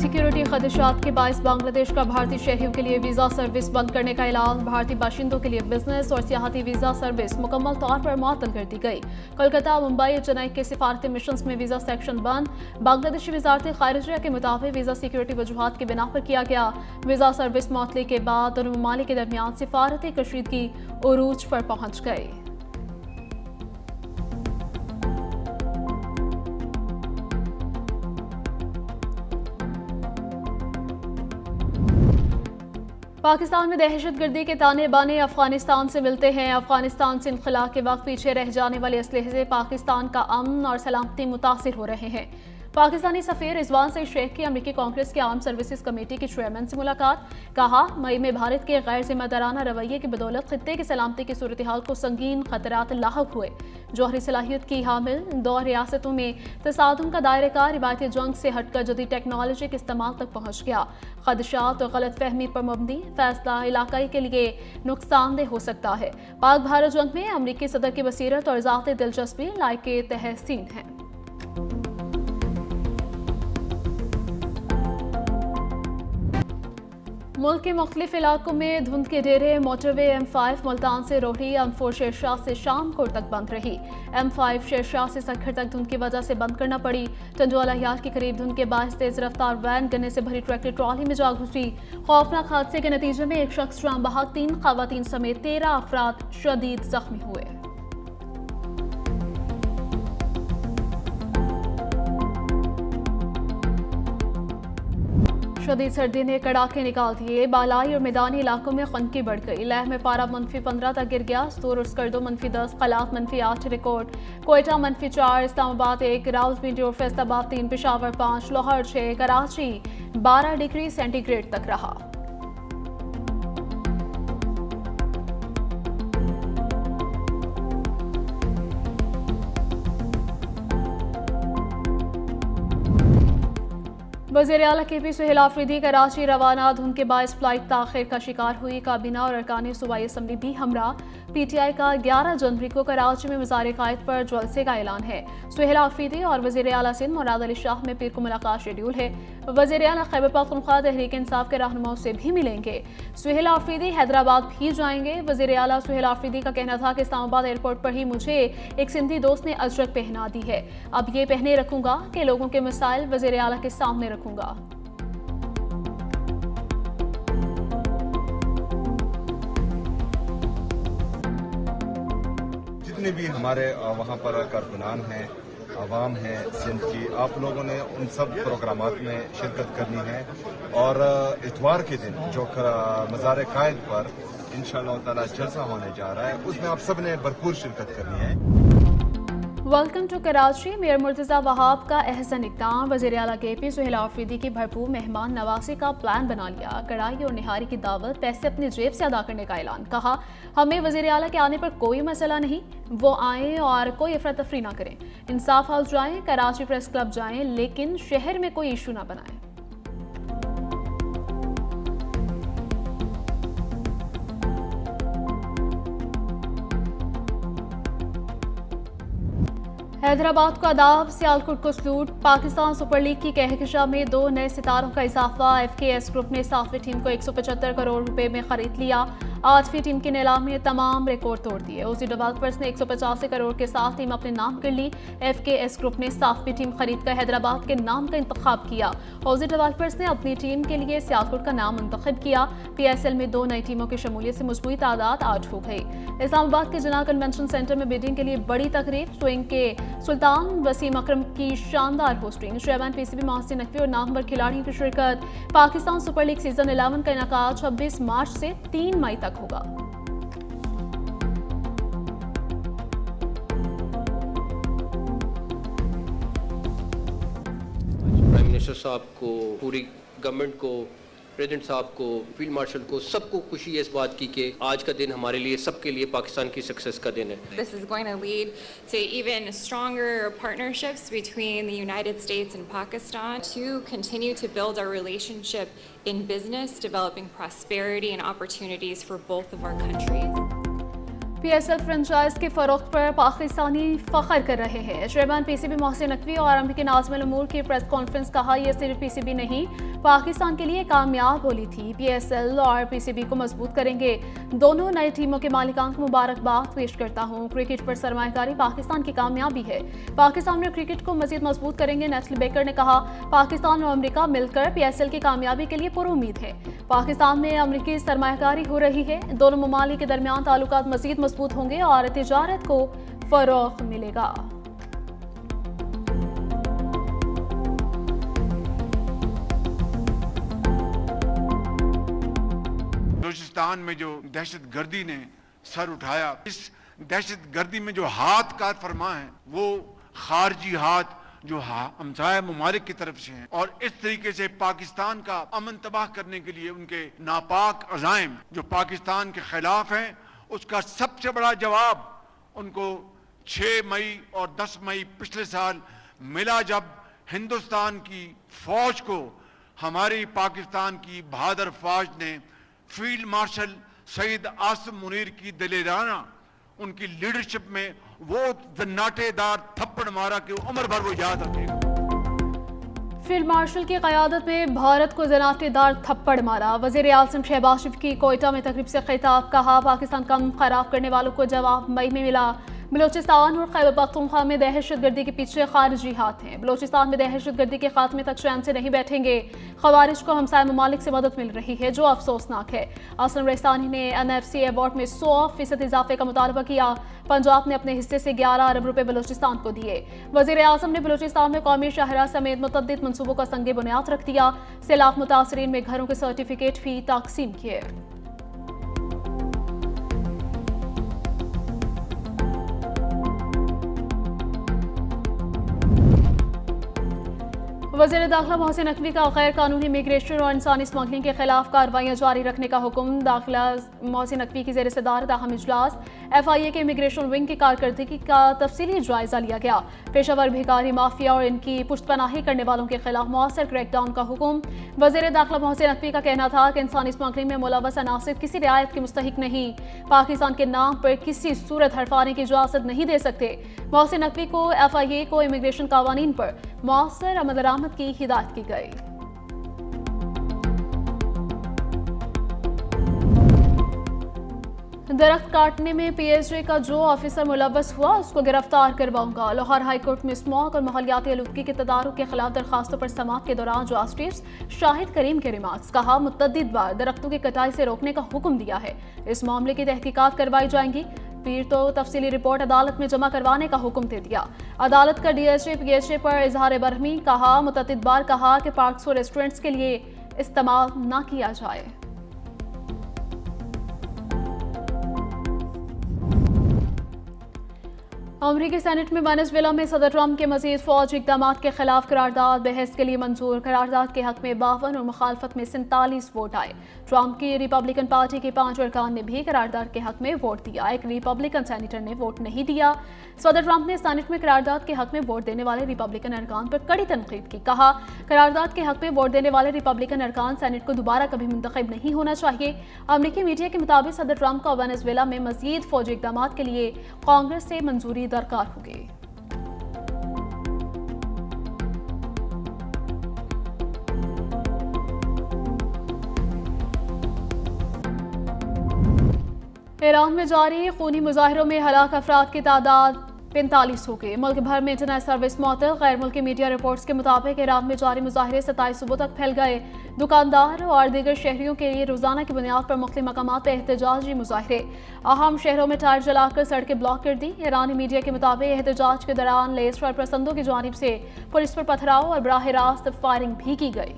Security खदशात के बायस बांग्लादेश का भारतीय शहरियों के लिए वीज़ा सर्विस बंद करने का ऐलान। भारतीय बाशिंदों के लिए बिजनेस और सियाहती वीज़ा सर्विस मुकम्मल तौर पर मुअत्तल कर दी गई। कोलकाता, मुंबई और चेन्नई के सिफारती मिशन में वीज़ा सेक्शन बंद। बांग्लादेशी वजारत खारिजा के मुताबिक वीज़ा सिक्योरिटी वजूहात की बिना पर किया गया। वीज़ा सर्विस मुअत्तली के बाद दोनों ममालिक के दरमियान सिफारती कशीदगी उरूज पर पहुंच गई। पाकिस्तान में दहशतगर्दी के ताने बाने अफगानिस्तान से मिलते हैं। अफगानिस्तान से इनखला के वक्त पीछे रह जाने वाले असलहे से पाकिस्तान का अमन और सलामती मुतासिर हो रहे हैं। पाकिस्तानी सफीर रिजवान सईद शेख की अमरीकी कांग्रेस की आर्म सर्विसेज कमेटी के चेयरमैन से मुलाकात। कहा, मई में भारत के गैर जिम्मेदाराना रवैये की बदौलत खित्ते की सलामती की सूरत हाल को संगीन खतरात लाहक हुए। जौहरी सलाहियत की हामिल दो रियासतों में तसादुम का दायरेकार रिवायती जंग से हटकर जदीद टेक्नोलॉजी के इस्तेमाल तक पहुंच गया। खदशात और गलत फहमी पर मबनी फैसला इलाकाई के लिए नुकसानदेह हो सकता है। पाक भारत जंग में अमरीकी सदर की बसीरत और ज़ाती दिलचस्पी लायके तहसीन है। मुल्क के मुख्तलिफ इलाकों में धुंध के डेरे। मोटरवे M5 मुल्तान से रोहड़ी, M4 शेरशाह से शामकोट तक बंद रही। M5 शेरशाह से सखर तक धुंध की वजह से बंद करना पड़ी। टंडोला यार्ड के करीब धुंध के बायस तेज रफ्तार वैन गन्ने से भरी ट्रैक्टर ट्रॉली में जा घुसी। खौफनाक हादसे के नतीजे में एक शख्स जान बहक, 3 खवातीन समेत 13 अफराद शदीद जख्मी हुए। शदीद सर्दी ने कड़ाके निकाल दिए। बालाई और मैदानी इलाकों में खनकी बढ़ गई। लेह में पारा -15 तक गिर गया। स्तूर और स्कर्दो -10, कलात -8 रिकॉर्ड। कोयटा -4, इस्लामाबाद 1, रावलपिंडी और फैसलाबाद 3, पेशावर 5, लाहौर 6, कराची 12 डिग्री सेंटीग्रेड तक रहा। वज़ीर आला KP सुहेल आफरीदी कराची रवाना। धुंध के बायस फ्लाइट ताख़िर का शिकार हुई। काबीना और अरकान सूबाई असम्बली भी हमरा। PTI का 11 जनवरी को कराची में मज़ार क़ायद पर जलसे का ऐलान है। सुहेल आफरीदी और वज़ीर आला सिंध मुराद अली शाह में पीर को मुलाकात शेड्यूल है। वज़ीर आला खैबर पख्तूनख्वा तहरीक इंसाफ के रहनुमाओं से भी मिलेंगे। सुहेल आफरीदी हैदराबाद भी जाएंगे। वज़ीर आला सुहेल आफरीदी का कहना था कि इस्लामाबाद एयरपोर्ट पर ही मुझे एक सिंधी दोस्त ने अजरक पहना दी है। अब ये पहने रखूंगा कि लोगों के मसाइल वज़ीर आला के सामने रखूंगा। जितने भी हमारे वहाँ पर कारकुनान हैं, आवाम है सिंध की, आप लोगों ने उन सब प्रोग्रामात में शिरकत करनी है। और इतवार के दिन जो मज़ार क़ायद पर इंशाअल्लाह ताला जलसा होने जा रहा है, उसमें आप सब ने भरपूर शिरकत करनी है। Welcome to Karachi. Mayor Murtaza Wahab का अहसन इक़दाम। वज़ीर आला KP सुहेल आफरीदी की भरपूर मेहमान नवाज़ी का प्लान बना लिया। कढ़ाई और निहारी की दावत पैसे अपनी जेब से अदा करने का ऐलान। कहा, हमें वज़ीर आला के आने पर कोई मसला नहीं, वो आएँ और कोई अफरा तफरी ना करें। इंसाफ हाउस जाएँ, कराची प्रेस क्लब जाएँ, लेकिन शहर में कोई इशू ना बनाएं। हैदराबाद को आदाब, सियालकोट को सलूट। पाकिस्तान सुपर लीग की कहकशां में 2 नए सितारों का इजाफा। FKS ग्रुप ने 7वीं टीम को 175 करोड़ रुपए में खरीद लिया। 8वीं टीम की नीलामी में तमाम रिकॉर्ड तोड़ दिए। OZ डेवलपर्स ने 185 करोड़ के साथ टीम अपने नाम कर ली। FKS ग्रुप ने 7वीं टीम खरीद कर हैदराबाद के नाम का इंतखाब किया। OZ डेवलपर्स ने अपनी टीम के लिए सियालकोट का नाम मुंतखब किया। PSL में 2 नई टीमों की शमूलियत से मजबूरी तादाद 8 हो गई। इस्लामाबाद के जना कन्वेंशन सेंटर में बिडिंग के लिए बड़ी तकरीब। स्विंग के सुल्तान वसीम अकरम की शानदार hosting. Chairman PCB Mohsin Naqvi और नामवर खिलाड़ियों की शिरकत। पाकिस्तान सुपर लीग सीजन 11 का इनेकाद 26 मार्च से 3 मई तक होगा। प्राइम मिनिस्टर साहब को, पूरी गवर्नमेंट को, प्रेसिडेंट साहब को, फील्ड मार्शल को, सबको खुशी है इस बात की कि आज का दिन हमारे लिए, सबके लिए पाकिस्तान की सक्सेस का दिन है। This is going to lead to even stronger partnerships between the United States and Pakistan to continue to build our relationship in business, developing prosperity and opportunities for both of our countries. PSL franchise के फरोख्त पर पाकिस्तानी फख्र कर रहे हैं। Chairman PCB Mohsin Naqvi और अमरीकी नाज़िम अल-उमूर की press conference, कहा यह सिर्फ PCB नहीं पाकिस्तान के लिए कामयाब होली थी। PSL और PCB को मजबूत करेंगे। दोनों नई टीमों के मालिकान को मुबारकबाद पेश करता हूँ। क्रिकेट पर सरमायाकारी पाकिस्तान की कामयाबी है। पाकिस्तान में क्रिकेट को मजीद मजबूत करेंगे। नेथल बेकर ने कहा पाकिस्तान और अमरीका मिलकर PSL की कामयाबी के लिए पुरुम्मीद है। पाकिस्तान में अमरीकी सरमायाकारी हो रही है। दोनों ममालिक के दरमियान ताल्लुकात मजीद मजबूत होंगे और तिजारत को फरोग मिलेगा। बलूचिस्तान में जो दहशतगर्दी ने सर उठाया, इस दहशतगर्दी में जो हाथ कार फरमा है वो खारजी हाथ जो हमसाया ममालिक की तरफ से हैं, और इस तरीके से पाकिस्तान का अमन तबाह करने के लिए उनके नापाक अज़ाइम जो पाकिस्तान के खिलाफ हैं, उसका सबसे बड़ा जवाब उनको 6 मई और 10 मई पिछले साल मिला, जब हिंदुस्तान की फौज को हमारी पाकिस्तान की बहादुर फौज ने फील्ड मार्शल सईद आसिम मुनीर की दिलेराना उनकी लीडरशिप में वो जन्नाटेदार थप्पड़ मारा कि उम्र भर वो याद रखेगा। फील्ड मार्शल की क़यादत में भारत को जनाटेदार थप्पड़ मारा। वज़ीर आज़म शहबाज शरीफ की कोयटा में तकरीब से खिताब, कहा पाकिस्तान का खराब करने वालों को जवाब मई में मिला। बलूचिस्तान और खैबर पख्तूनख्वा में दहशतगर्दी के पीछे खारजी हाथ हैं। बलूचिस्तान में दहशतगर्दी के खात्मे तक चैन से नहीं बैठेंगे। खवारिज को हमसाय ममालिक से मदद मिल रही है जो अफसोसनाक है। असलम रेस्तानी ने NFC अवार्ड में 100% इजाफे का मुतालबा किया। पंजाब ने अपने हिस्से से 11 अरब रुपए बलूचिस्तान को दिए। वज़ीर आज़म ने बलूचिस्तान में कौमी शाहरा समेत मुतअद्दिद मनसूबों का संगे बुनियाद रख दिया। सैलाब मुतासरीन में घरों के सर्टिफिकेट भी तकसीम किए। वज़ीर दाखिला मोहसिन नकवी का गैर कानूनी इमिग्रेशन और इंसानी स्मगलिंग के खिलाफ कार्रवाइयाँ जारी रखने का हुक्म। दाखिला मोहसिन नकवी की ज़ेर सदारत अहम इजलास FIA के इमिग्रेशन विंग की कारकर्दगी का तफसीली जायजा लिया गया। पेशावर भिखारी माफिया और इनकी पुश्तपनाही करने वालों के खिलाफ मौसर क्रैकडाउन का हुक्म। वज़ीर दाखिला मोहसिन नकवी का कहना था कि इंसानी स्मगलिंग में मुलव्वस अनासिर किसी रियायत के मुस्तहिक नहीं, पाकिस्तान के नाम पर किसी सूरत हड़पाने की इजाज़त नहीं दे सकते। मोहसिन नकवी को FIA को इमिग्रेशन कानून पर मौसर अमल दरामद की हिदायत की गई। दरख्त काटने में PSJ का जो ऑफिसर मुलव्वस हुआ उसको गिरफ्तार करवाऊंगा। लाहौर हाई कोर्ट में स्मॉग और माहौलियाती आलूदगी के तदारुक के खिलाफ दरखास्तों पर समाअत के दौरान जस्टिस शाहिद करीम के रिमार्क्स, कहा मुतअद्दिद बार दरख्तों की कटाई से रोकने का हुक्म दिया है। इस मामले की तहकीकात करवाई जाएंगी। पीर तो तफसीली रिपोर्ट अदालत में जमा करवाने का हुक्म दे दिया। अदालत का DSJ PSJ पर इजहार बरहमी, कहा मुतअद्दिद बार कहा कि पार्क्स और रेस्टोरेंट्स के लिए इस्तेमाल न किया जाए। अमरीकी सेनेट में वेनेजुएला में सदर ट्रंप के मजीद फौज इकदाम के खिलाफ करारदाद बहस के लिए मंजूर। करारदाद के हक में 52 और मुखालफत में 47 वोट आए। ट्रंप की रिपब्लिकन पार्टी के 5 अरकान ने भी करारदाद के हक में वोट दिया। एक रिपब्लिकन सेनेटर ने वोट नहीं दिया। सदर ट्रंप ने सेनेट में करारदाद के हक में वोट देने वाले रिपब्लिकन अरकान पर कड़ी तनकीद की, कहा करारदाद के हक में वोट देने वाले रिपब्लिकन अरकान सेनेट को दोबारा कभी मुंतखब नहीं होना चाहिए। अमरीकी मीडिया के मुताबिक सदर ट्रंप को वेनेजुएला में मजीद फौजी इकदाम के लिए कांग्रेस से मंजूरी दरकार होगी। ईरान में जारी खूनी मुजाहिरों में हलाक अफराद की तादाद 45 हो गई। मुल्क भर में इंटरनेट सर्विस मुअत्तल। गैर मुल्की मीडिया रिपोर्ट्स के मुताबिक ईरान में जारी मुजाहिरे 27 सुबह तक फैल गए। दुकानदार और दीगर शहरियों के लिए रोजाना की बुनियाद पर मुख्तलिफ मकामात पर एहतजाजी मुजाहिरे। अहम शहरों में टायर जलाकर सड़कें ब्लॉक कर दी। ईरानी मीडिया के मुताबिक एहतजाज के दौरान लेस्टर पसंदों की जानिब से पुलिस पर पथराव और बराह रास्त फायरिंग भी की गई।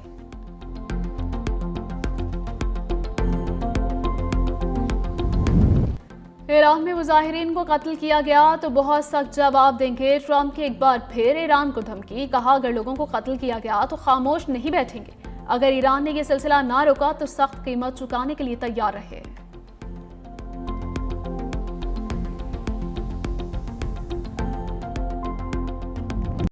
ईरान में मुजाहिरीन को कत्ल किया गया तो बहुत सख्त जवाब देंगे। ट्रंप की एक बार फिर ईरान को धमकी, कहा अगर लोगों को कत्ल किया गया तो खामोश नहीं बैठेंगे। अगर ईरान ने यह सिलसिला ना रोका तो सख्त कीमत चुकाने के लिए तैयार रहे।